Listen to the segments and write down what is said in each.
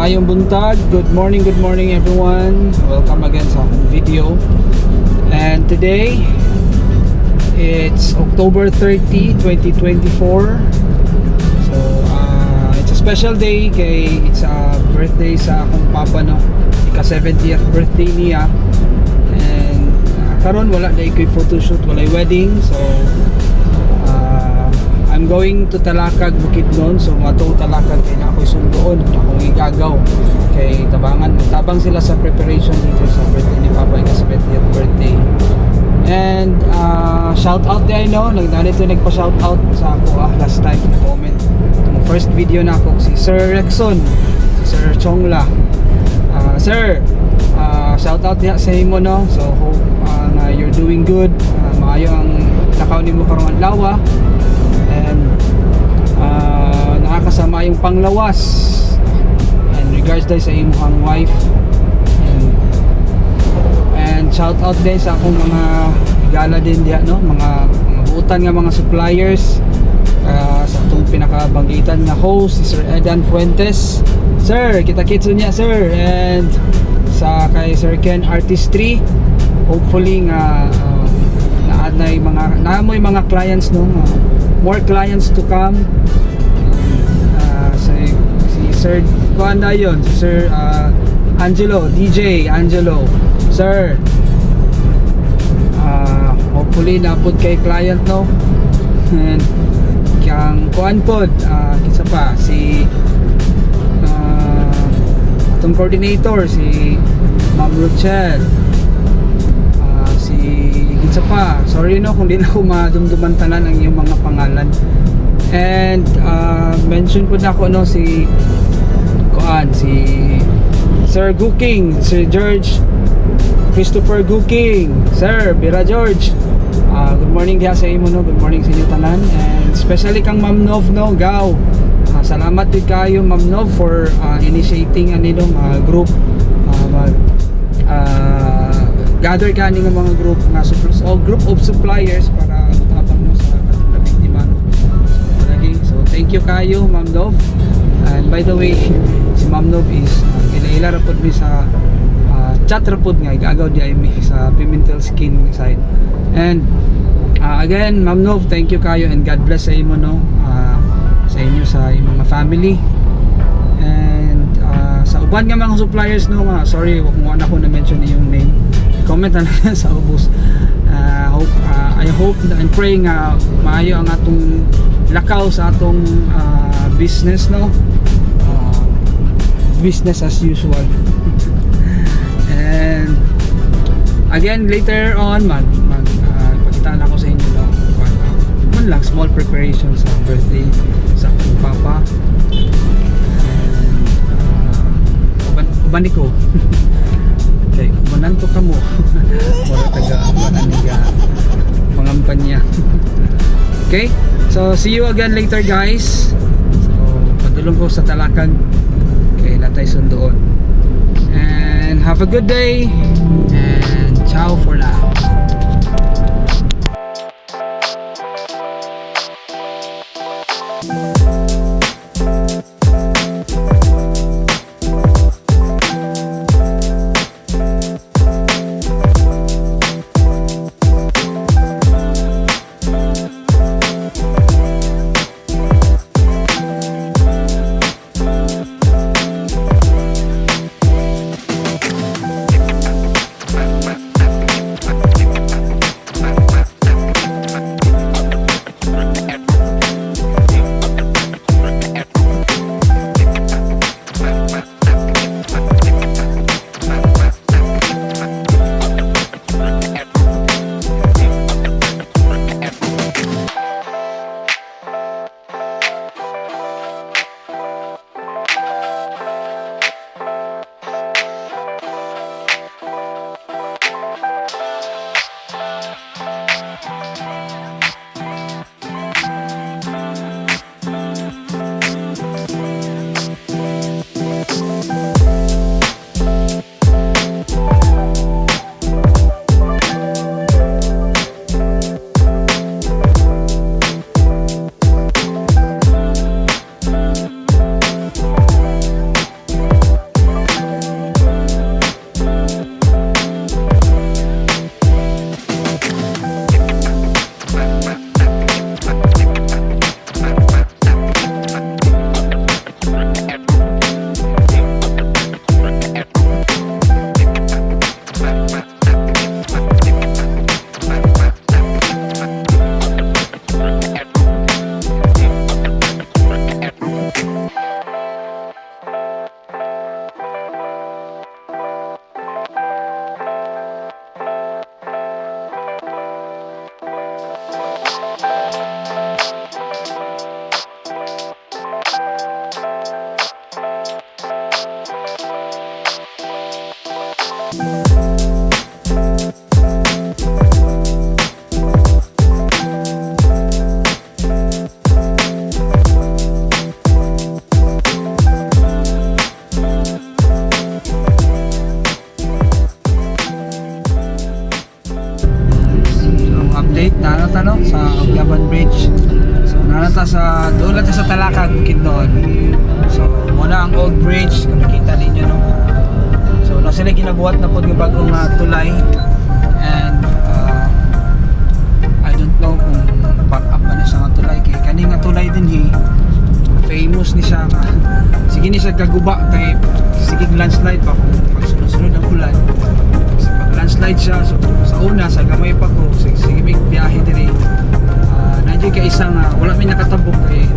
maayong buntag. Good morning everyone. Welcome again sa akong video. And today, it's October 30, 2024. So, it's a special day kay it's a birthday sa akong papa, no? Ika 70th birthday niya. And karon wala na iko'y photoshoot, walay wedding. So, I'm going to Talakag, Bukidnon. So mato Talakag kay na ako'y sundoon, akong igagaw kay tabangan. Tabang sila sa preparation dito sa birthday ni Papa, ika 70th birthday. And shout out din, no? Nagpa shout out sa ako last time na comment. Itong first video na ako si Sir Rexon, si Sir Chongla. Sir, shout out diha sa imo, no? So hope na you're doing good. Maayo ang takaw nimo karong adlaw. And nakakasama yung panglawas, and regards din sa imong wife, and shout out din sa akong mga igala din diya, no? mga buutan nga mga suppliers, sa itong pinakabanggitan nga host si Sir Edan Fuentes. Sir, kita-kitso niya, sir. And sa kay Sir Ken Artistry, hopefully nga naamoy mga clients, no? More clients to come. Si Sir Kuanda yun, si Sir Angelo, DJ Angelo. Sir, hopefully napod kay client, no? And kang kuan pod, kinsa pa si atong coordinator si Ma'am Rochelle. Kinsa pa, sorry, no, kung di na ako madumduman tanan ang iyong mga pangalan. And mention po na ako, no, si Sir Guking, Sir George Christopher Guking. Sir Bira George, good morning diha sa imo, no? Good morning sa inyo tanan. And especially kang Ma'am Nov, no, Gaw. Salamat din kayo, Ma'am Nov, for initiating anong group, gather ka ng mga group nga group of suppliers para tabang mo sa ating biktima. So thank you kayo, Ma'am Nov. And by the way, si Ma'am Nov is ila rapod mi sa chat rapod nga igagaw di ay mi sa Pimentel Skin side. And again, Ma'am Nov, thank you kayo, and God bless sa imo, no, sa inyo, sa imong mga family. And sa uban nga mga suppliers, no, sorry kung wala ko na mention yung name, comment na lang sa ubos. I hope and praying maayo ang atong lakaw sa atong business, no, business as usual. And again, later on pagkita na ako sa inyo, no, man lang small preparation sa birthday sa akong papa. And uban ko okay, umanan to kamo mura taga-umanan niya mangampanya. Okay, so see you again later, guys. So padulong ko sa Talakag kay latay sundoon. And have a good day, and ciao for now. nanata no sa Agyaban Bridge. So nanata sa doon lang sa Talakag bukid noon. So muna ang old bridge kung nakita ninyo no. So na sila ginabuhat na pod nga bagong tulay, and I don't know kung back up pa na siya nga tulay kay kani nga tulay din famous ni siya ka. Sige ni siya kaguba kay sige landslide pa kung pagsunod-sunod ang ulan. So pag landslide siya, so sa una sa gamay pa ko sige may biyahe diri. Nandiyo kay isang wala may nakatabok kay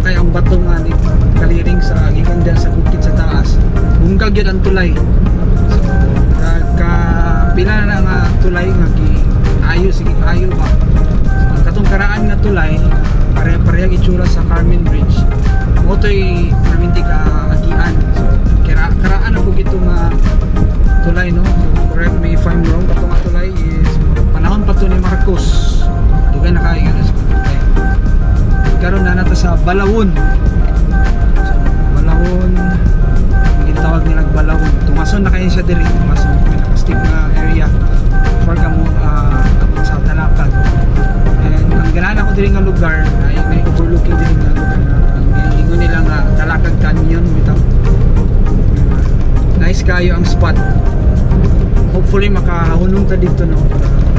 kay ang bato nga ni kaliring sa gikan diyan sa bukid sa taas. Bunggag yun ang tulay. So pila na nga tulay nga ayo sige ayo ba. So, ang katong karaan nga tulay pare-parehang itsura sa Carmen Bridge. Motoy namin di ka agian. So, karaan na po ito nga tulay, no? Correct me if I'm wrong. Ito nga tulay is panahon pa to ni Marcos. Dugan na kaya nga sa tulay. Karoon na nata sa Balawon. So, Balawon. Ginatawag nilang Balawon. Tumason na kayo siya diri. Tumason. Pinaka-steep na area. For ka mo sa Talakag. And ang ganaan ako diri nga lugar may overlooking diri nga lugar na ang ingon nila nga Talakag Canyon bitaw. Nice kayo ang spot. Hopefully makahunong ta dito no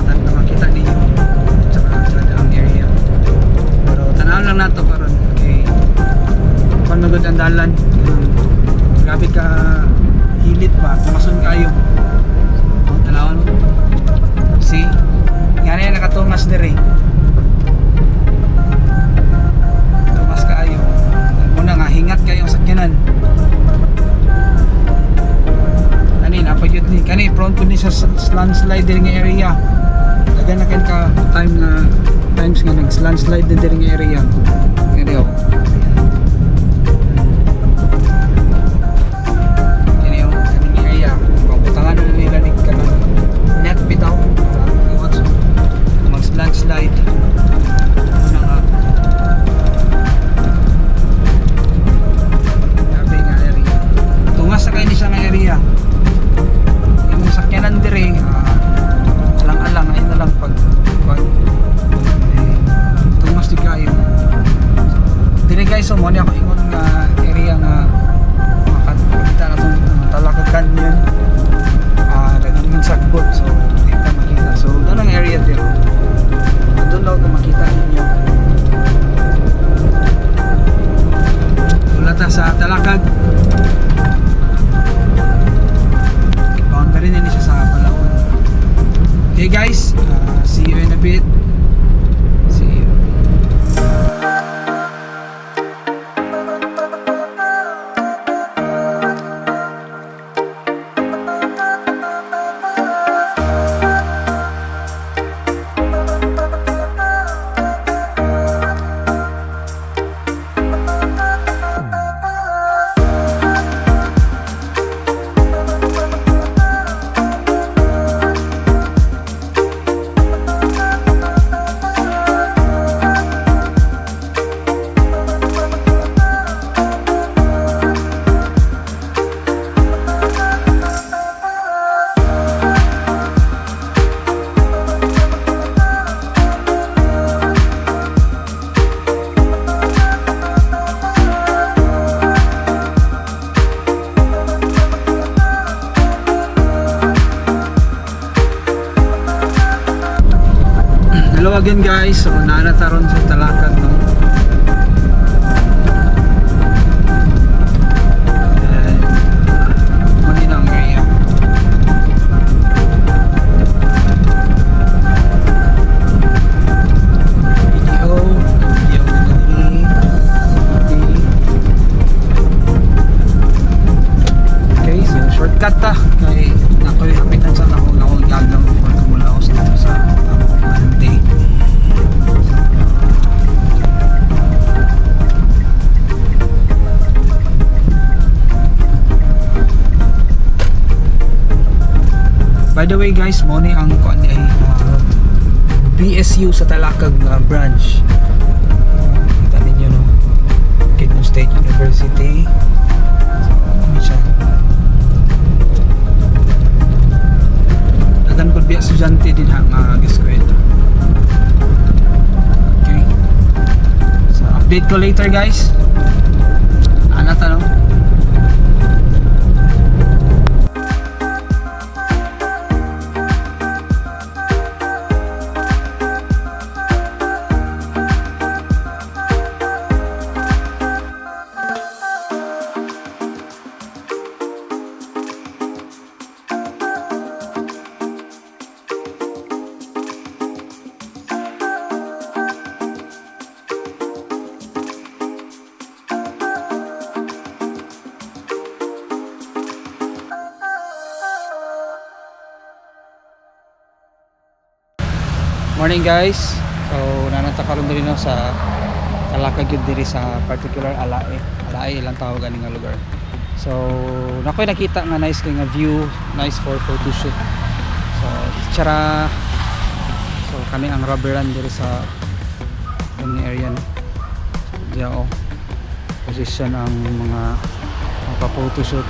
para makita ninyo sa ang area. Pero tanaw lang nato karon kay panugod ang dalan. Grabe ka hilit ba tumason kayo. Tanawon. See? Yan ay nakatungas diri. Tumas kayo. Muna nga hingat kayo ang sakyanan. Kani napagyud ni kani prone po ni sa landslide diri nga area. Dagan na ken ka times nga nag-landslide din diri nga area. Kani oh. Kani oh, kani area. Pabutangan nila ni kanang net bitaw. Landslide ano nga grabe nga area tungas na kayo ni siya nga area yung sakyanan dire alang-alang ayun na lang pag tungas di kayo dire guys so muna ako ingon nga area nga makakita na itong Talakag Canyon naging sagbot so hindi na makita so doon ang area dire doon lang kung makita ninyo wala ta sa Talakag boundary na siya sa Balawon. Okay guys, see you in a bit. See you. Hello again guys, so nanataron sa Talakag no. Muna ang area. Okay, so shortcut ta kay nakoy hapitan sa akong gagawin ko mula ako sa day. By the way guys, mo ni ang BSU sa Talakag branch. Kita ninyo no. Quezon State University. Ano siya? Dagan pud biya estudyante din ha nga eskwela. update ko later guys. Ano tanong? Morning guys. So nanata karon diri no sa Talakag yun diri sa particular Alae. Alae ilang tawag ani nga lugar. So nakoy nakita nga nice kay nga view, nice for photo shoot. So tsara. So kani ang rubberan diri sa ini area no. Diya position ang mga magpa-photo shoot.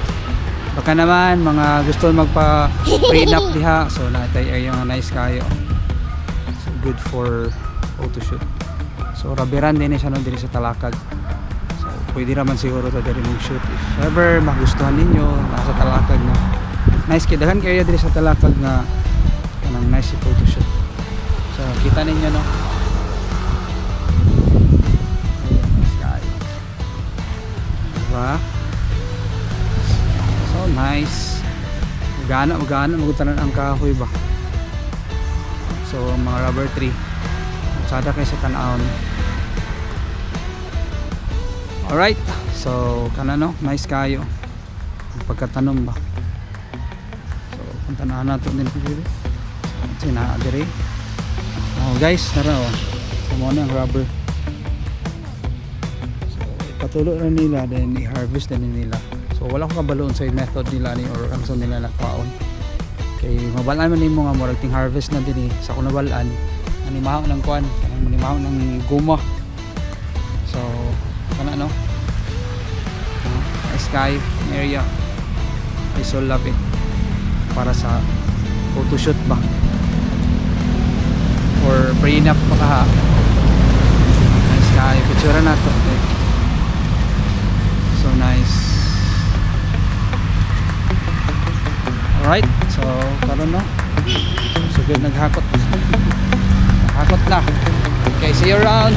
Baka naman mga gusto magpa prenup diha, so natay area nga nice kayo. Good for photo shoot. So rabiran din siya no diri sa Talakag. So pwede naman siguro ta diri mag-shoot if ever magustuhan ninyo nasa Talakag na. Nice kay daghan kay area diri sa Talakag nga kanang nice photo shoot. So kita ninyo no. Sky. Diba? So nice. Magana magutanan ang kahoy ba. So mga rubber tree sada kayo sa tanawon. Alright, so kana no nice kayo ang pagkatanom ba. So punta na nato din dito sina diri. Oh guys tara so mo na ang rubber. So patulo na nila then i-harvest din nila. So wala ko kabaloon sa method nila ni or ang son nila nakaon. Kay mabalaan man nimo nga murag ting harvest na dinhi sa kunabalaan ani mahaw ng kuan kanang manimahaw ng guma. So kana no sky area I so love it para sa photo shoot ba or prenup pa ka sky picture na to so nice. Alright, so karon no. So good naghakot. Naghakot na. Okay, see you around.